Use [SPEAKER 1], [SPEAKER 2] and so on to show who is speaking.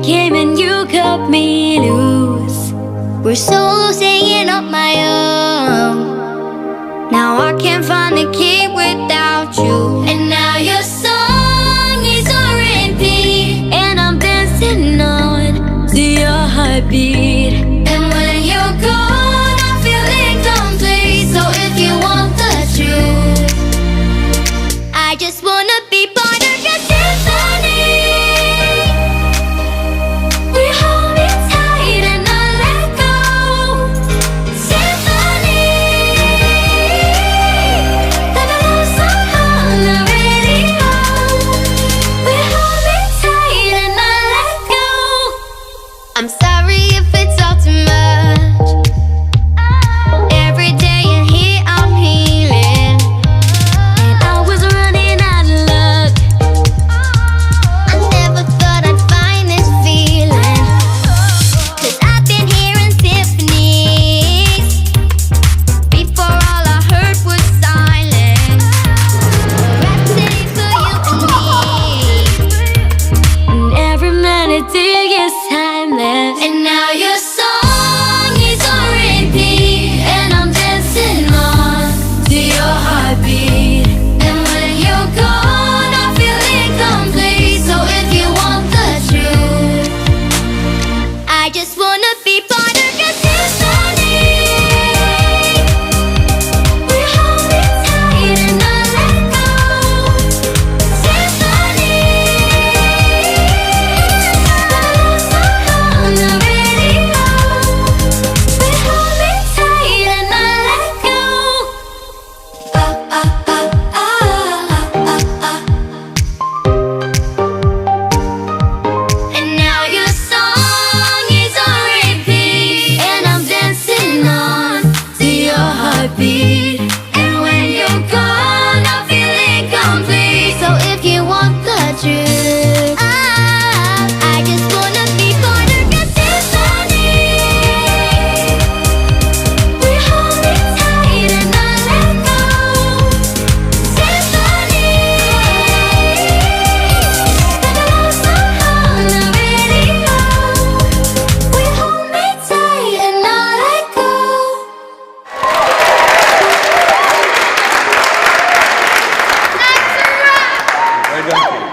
[SPEAKER 1] came and you cut me loose. We're so singing on my own. Now I can't find the key without you. And now your song is on repeat, and I'm dancing on to your heartbeat. And when you're gone, I feel incomplete. So if you want the truth, I just wanna be part of your symphony. We hold me tight and not let go. Symphony, like a love song on the radio. We hold me tight and not let go. I'm sorry if it's all too much. Every day you're here, I'm healing, and I was running out of luck. I never thought I'd find this feeling, 'cause I've been hearing symphonies before all I heard was silence. Rhapsody for you and me, and every melody is timeless. And now your song is on repeat, and I'm dancing on to your heartbeat. And when you're gone, I feel incomplete. So if you want the truth, I just wanna be part of your symphony. We hold me tight and not let go. Symphony, love song on the radio. We hold me tight and not let go. And now your song is on repeat, and I'm dancing on to your heartbeat. And when you're gone, I feel incomplete. So if you want the truth, I just wanna be part of your symphony. We hold me tight and not let go. Symphony, like a love song on the radio. We hold me tight and not let go.
[SPEAKER 2] Very done.